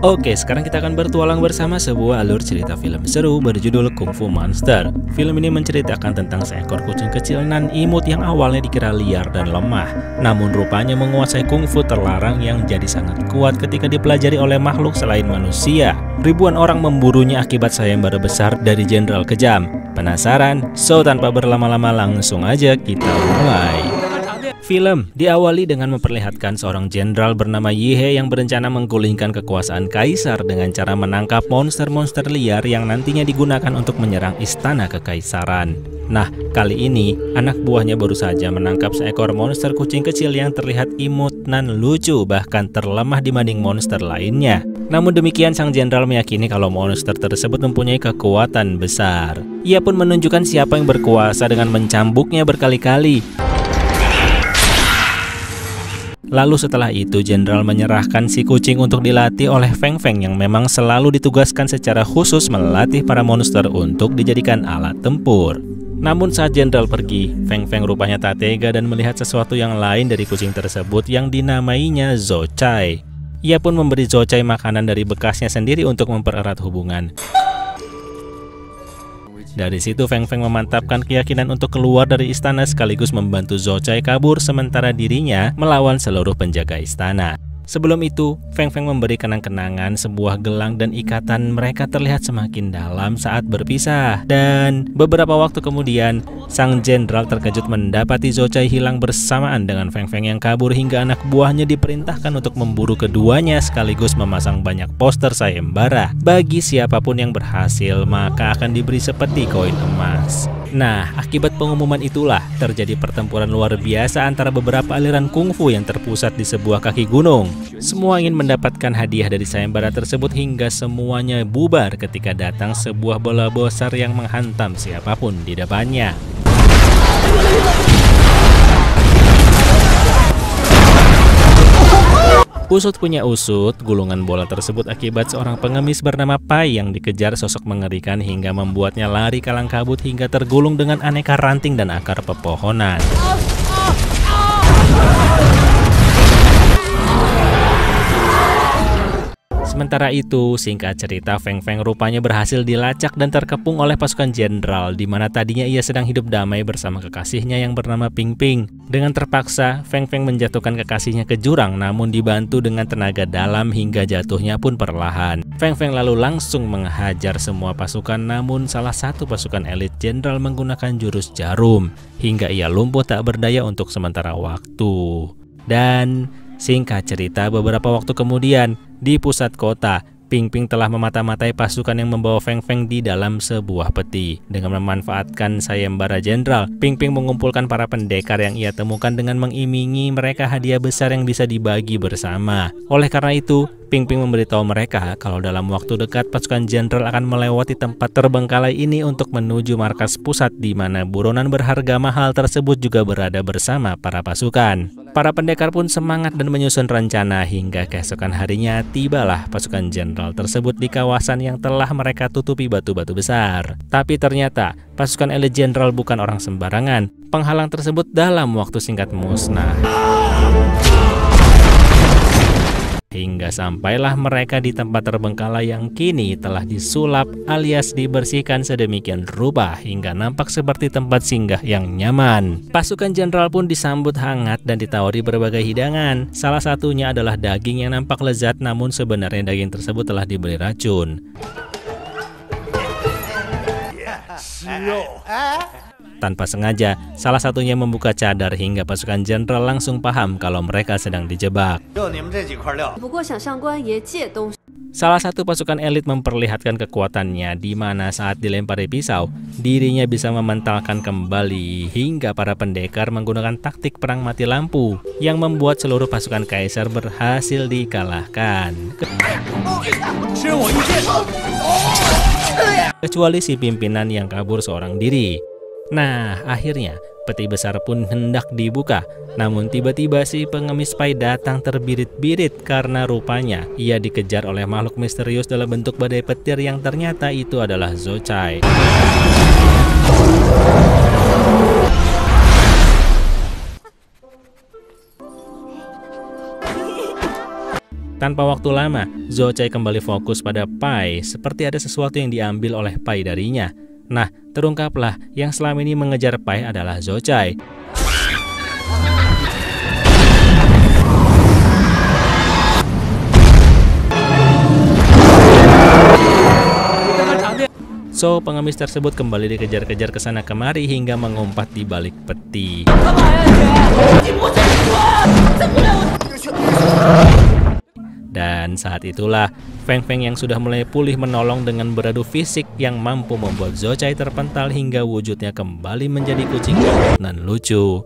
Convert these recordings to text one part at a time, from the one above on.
Oke, sekarang kita akan bertualang bersama sebuah alur cerita film seru berjudul Kung Fu Monster. Film ini menceritakan tentang seekor kucing kecil nan imut yang awalnya dikira liar dan lemah. Namun rupanya menguasai Kung Fu terlarang yang jadi sangat kuat ketika dipelajari oleh makhluk selain manusia. Ribuan orang memburunya akibat sayembara besar dari Jenderal Kejam. Penasaran? So, tanpa berlama-lama langsung aja kita mulai. Film diawali dengan memperlihatkan seorang jenderal bernama Ye yang berencana menggulingkan kekuasaan kaisar dengan cara menangkap monster-monster liar yang nantinya digunakan untuk menyerang istana kekaisaran. Nah, kali ini anak buahnya baru saja menangkap seekor monster kucing kecil yang terlihat imut dan lucu, bahkan terlemah dibanding monster lainnya. Namun demikian, sang jenderal meyakini kalau monster tersebut mempunyai kekuatan besar. Ia pun menunjukkan siapa yang berkuasa dengan mencambuknya berkali-kali. Lalu setelah itu jenderal menyerahkan si kucing untuk dilatih oleh Feng Feng yang memang selalu ditugaskan secara khusus melatih para monster untuk dijadikan alat tempur. Namun saat jenderal pergi, Feng Feng rupanya tak tega dan melihat sesuatu yang lain dari kucing tersebut yang dinamainya Zhou-Cai. Ia pun memberi Zhou-Cai makanan dari bekasnya sendiri untuk mempererat hubungan. Dari situ Feng Feng memantapkan keyakinan untuk keluar dari istana sekaligus membantu Zhou-Cai kabur sementara dirinya melawan seluruh penjaga istana. Sebelum itu, Feng Feng memberi kenang-kenangan sebuah gelang dan ikatan mereka terlihat semakin dalam saat berpisah. Dan beberapa waktu kemudian, sang jenderal terkejut mendapati Zhou-Cai hilang bersamaan dengan Feng Feng yang kabur hingga anak buahnya diperintahkan untuk memburu keduanya sekaligus memasang banyak poster sayembara. Bagi siapapun yang berhasil, maka akan diberi sepeti koin emas. Nah, akibat pengumuman itulah terjadi pertempuran luar biasa antara beberapa aliran kungfu yang terpusat di sebuah kaki gunung. Semua ingin mendapatkan hadiah dari sayembara tersebut hingga semuanya bubar ketika datang sebuah bola besar yang menghantam siapapun di depannya. Usut punya usut, gulungan bola tersebut akibat seorang pengemis bernama Pai yang dikejar sosok mengerikan hingga membuatnya lari kalang kabut hingga tergulung dengan aneka ranting dan akar pepohonan. Sementara itu, singkat cerita, Feng Feng rupanya berhasil dilacak dan terkepung oleh pasukan jenderal, di mana tadinya ia sedang hidup damai bersama kekasihnya yang bernama Ping Ping. Dengan terpaksa, Feng Feng menjatuhkan kekasihnya ke jurang, namun dibantu dengan tenaga dalam hingga jatuhnya pun perlahan. Feng Feng lalu langsung menghajar semua pasukan, namun salah satu pasukan elit jenderal menggunakan jurus jarum, hingga ia lumpuh tak berdaya untuk sementara waktu. Dan singkat cerita, beberapa waktu kemudian, di pusat kota, Ping Ping telah memata-matai pasukan yang membawa Feng Feng di dalam sebuah peti. Dengan memanfaatkan sayembara jenderal, Ping Ping mengumpulkan para pendekar yang ia temukan dengan mengiming-imingi mereka hadiah besar yang bisa dibagi bersama. Oleh karena itu, Ping Ping memberitahu mereka kalau dalam waktu dekat pasukan jenderal akan melewati tempat terbengkalai ini untuk menuju markas pusat di mana buronan berharga mahal tersebut juga berada bersama para pasukan. Para pendekar pun semangat dan menyusun rencana hingga keesokan harinya tibalah pasukan jenderal tersebut di kawasan yang telah mereka tutupi batu-batu besar. Tapi ternyata pasukan elit jenderal bukan orang sembarangan. Penghalang tersebut dalam waktu singkat musnah. Hingga sampailah mereka di tempat terbengkalai yang kini telah disulap alias dibersihkan sedemikian rupa hingga nampak seperti tempat singgah yang nyaman. Pasukan jenderal pun disambut hangat dan ditawari berbagai hidangan. Salah satunya adalah daging yang nampak lezat, namun sebenarnya daging tersebut telah diberi racun. Tanpa sengaja, salah satunya membuka cadar hingga pasukan jenderal langsung paham kalau mereka sedang dijebak. Salah satu pasukan elit memperlihatkan kekuatannya di mana saat dilempari pisau, dirinya bisa mementalkan kembali hingga para pendekar menggunakan taktik perang mati lampu yang membuat seluruh pasukan kaisar berhasil dikalahkan. Kecuali si pimpinan yang kabur seorang diri. Nah, akhirnya peti besar pun hendak dibuka. Namun tiba-tiba si pengemis Pai datang terbirit-birit karena rupanya ia dikejar oleh makhluk misterius dalam bentuk badai petir yang ternyata itu adalah Zhou-Cai. Tanpa waktu lama, Zhou Cai kembali fokus pada Pai, seperti ada sesuatu yang diambil oleh Pai darinya. Nah, terungkaplah yang selama ini mengejar Pai adalah Zhou Cai. So, pengemis tersebut kembali dikejar-kejar ke sana kemari hingga mengumpat di balik peti. Dan saat itulah, Feng Feng yang sudah mulai pulih menolong dengan beradu fisik yang mampu membuat Zhou Cai terpental hingga wujudnya kembali menjadi kucing imut dan lucu.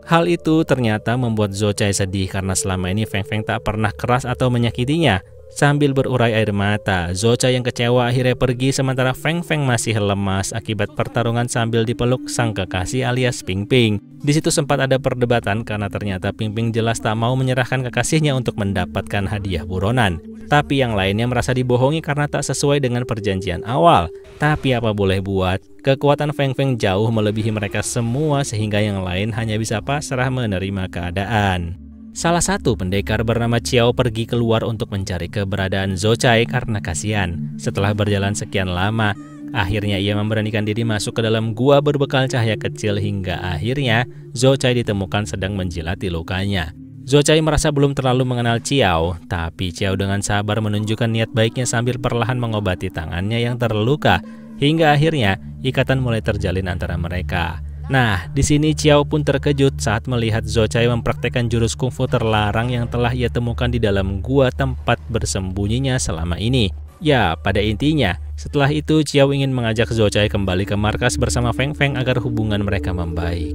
Hal itu ternyata membuat Zhou Cai sedih karena selama ini Feng Feng tak pernah keras atau menyakitinya. Sambil berurai air mata, Zhou Cai yang kecewa akhirnya pergi sementara Feng Feng masih lemas akibat pertarungan sambil dipeluk sang kekasih alias Ping Ping. Di situ sempat ada perdebatan karena ternyata Ping Ping jelas tak mau menyerahkan kekasihnya untuk mendapatkan hadiah buronan. Tapi yang lainnya merasa dibohongi karena tak sesuai dengan perjanjian awal. Tapi apa boleh buat, kekuatan Feng Feng jauh melebihi mereka semua sehingga yang lain hanya bisa pasrah menerima keadaan. Salah satu pendekar bernama Qiao pergi keluar untuk mencari keberadaan Zhou Cai karena kasihan. Setelah berjalan sekian lama, akhirnya ia memberanikan diri masuk ke dalam gua berbekal cahaya kecil hingga akhirnya Zhou Cai ditemukan sedang menjilati lukanya. Zhou Cai merasa belum terlalu mengenal Qiao, tapi Qiao dengan sabar menunjukkan niat baiknya sambil perlahan mengobati tangannya yang terluka, hingga akhirnya ikatan mulai terjalin antara mereka. Nah, di sini Qiao pun terkejut saat melihat Zhou Cai mempraktekkan jurus kungfu terlarang yang telah ia temukan di dalam gua tempat bersembunyinya selama ini. Ya, pada intinya, setelah itu Qiao ingin mengajak Zhou Cai kembali ke markas bersama Feng Feng agar hubungan mereka membaik.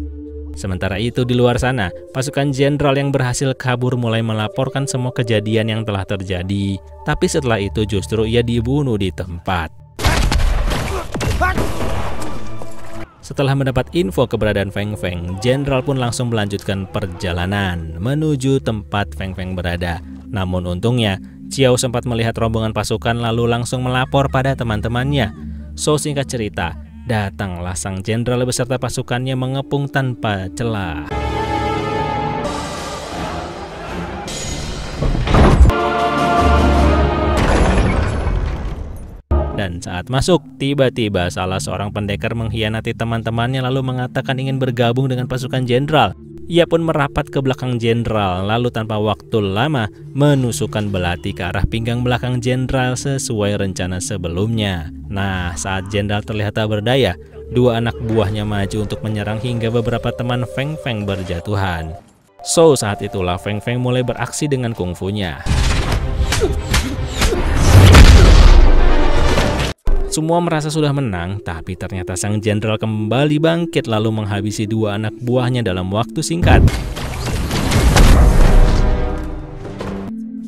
Sementara itu di luar sana, pasukan jenderal yang berhasil kabur mulai melaporkan semua kejadian yang telah terjadi. Tapi setelah itu justru ia dibunuh di tempat. Setelah mendapat info keberadaan Feng Feng, jenderal pun langsung melanjutkan perjalanan menuju tempat Feng Feng berada. Namun untungnya, Qiao sempat melihat rombongan pasukan lalu langsung melapor pada teman-temannya. So singkat cerita, datanglah sang jenderal beserta pasukannya mengepung tanpa celah. Dan saat masuk, tiba-tiba salah seorang pendekar mengkhianati teman-temannya lalu mengatakan ingin bergabung dengan pasukan jenderal. Ia pun merapat ke belakang jenderal lalu tanpa waktu lama menusukkan belati ke arah pinggang belakang jenderal sesuai rencana sebelumnya. Nah, saat jenderal terlihat tak berdaya, dua anak buahnya maju untuk menyerang hingga beberapa teman Feng Feng berjatuhan. So, saat itulah Feng Feng mulai beraksi dengan kungfunya. Semua merasa sudah menang, tapi ternyata sang jenderal kembali bangkit lalu menghabisi dua anak buahnya dalam waktu singkat.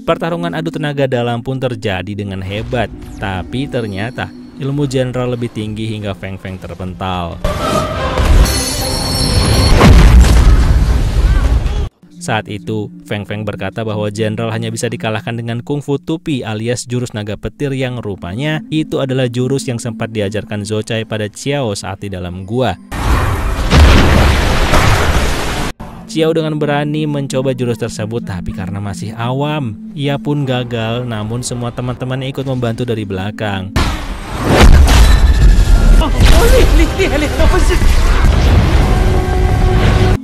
Pertarungan adu tenaga dalam pun terjadi dengan hebat, tapi ternyata ilmu jenderal lebih tinggi hingga Feng Feng terpental. Saat itu, Feng Feng berkata bahwa jenderal hanya bisa dikalahkan dengan kungfu tupi alias jurus naga petir yang rupanya itu adalah jurus yang sempat diajarkan Zhou Cai pada Qiao saat di dalam gua. Qiao dengan berani mencoba jurus tersebut tapi karena masih awam, ia pun gagal namun semua teman-temannya ikut membantu dari belakang.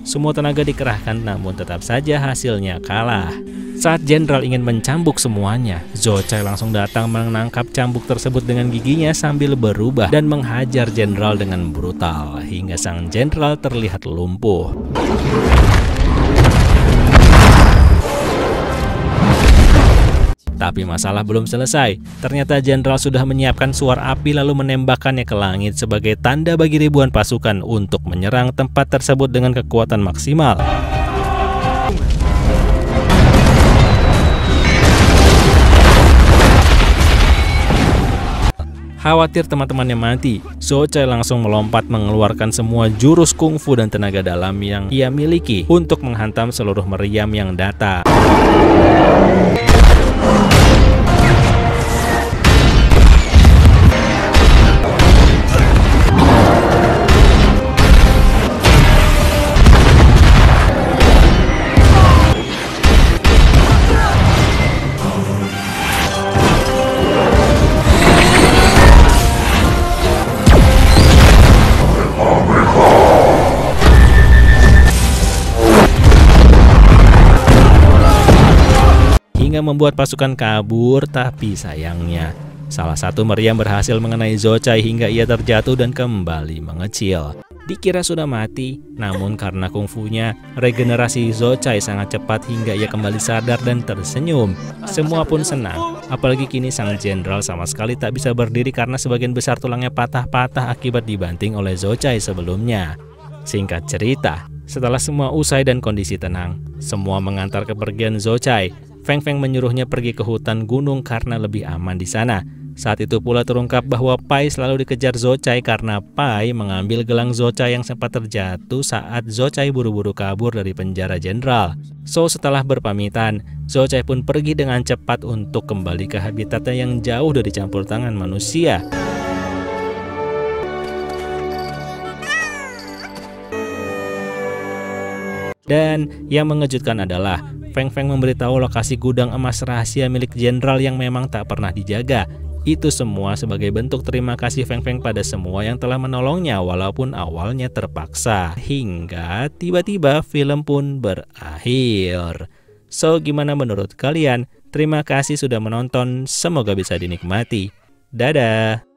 Semua tenaga dikerahkan namun tetap saja hasilnya kalah. Saat jenderal ingin mencambuk semuanya, Zhou Cai langsung datang menangkap cambuk tersebut dengan giginya sambil berubah dan menghajar jenderal dengan brutal hingga sang jenderal terlihat lumpuh. Tapi masalah belum selesai. Ternyata jenderal sudah menyiapkan suar api lalu menembakkannya ke langit sebagai tanda bagi ribuan pasukan untuk menyerang tempat tersebut dengan kekuatan maksimal. Khawatir teman-temannya mati, Zhou Cai langsung melompat mengeluarkan semua jurus kungfu dan tenaga dalam yang ia miliki untuk menghantam seluruh meriam yang datang. hingga membuat pasukan kabur, tapi sayangnya salah satu meriam berhasil mengenai Zhou-Cai hingga ia terjatuh dan kembali mengecil. Dikira sudah mati, namun karena kungfunya, regenerasi Zhou-Cai sangat cepat hingga ia kembali sadar dan tersenyum. Semua pun senang, apalagi kini sang jenderal sama sekali tak bisa berdiri karena sebagian besar tulangnya patah-patah akibat dibanting oleh Zhou-Cai sebelumnya. Singkat cerita, setelah semua usai dan kondisi tenang, semua mengantar kepergian Zhou-Cai. Feng Feng menyuruhnya pergi ke hutan gunung karena lebih aman di sana. Saat itu pula terungkap bahwa Pai selalu dikejar Zhou-Cai karena Pai mengambil gelang Zhou-Cai yang sempat terjatuh saat Zhou-Cai buru-buru kabur dari penjara jenderal. So setelah berpamitan, Zhou-Cai pun pergi dengan cepat untuk kembali ke habitatnya yang jauh dari campur tangan manusia. Dan yang mengejutkan adalah Feng Feng memberitahu lokasi gudang emas rahasia milik jenderal yang memang tak pernah dijaga. Itu semua sebagai bentuk terima kasih Feng Feng pada semua yang telah menolongnya walaupun awalnya terpaksa. Hingga tiba-tiba film pun berakhir. So, gimana menurut kalian? Terima kasih sudah menonton, semoga bisa dinikmati. Dadah!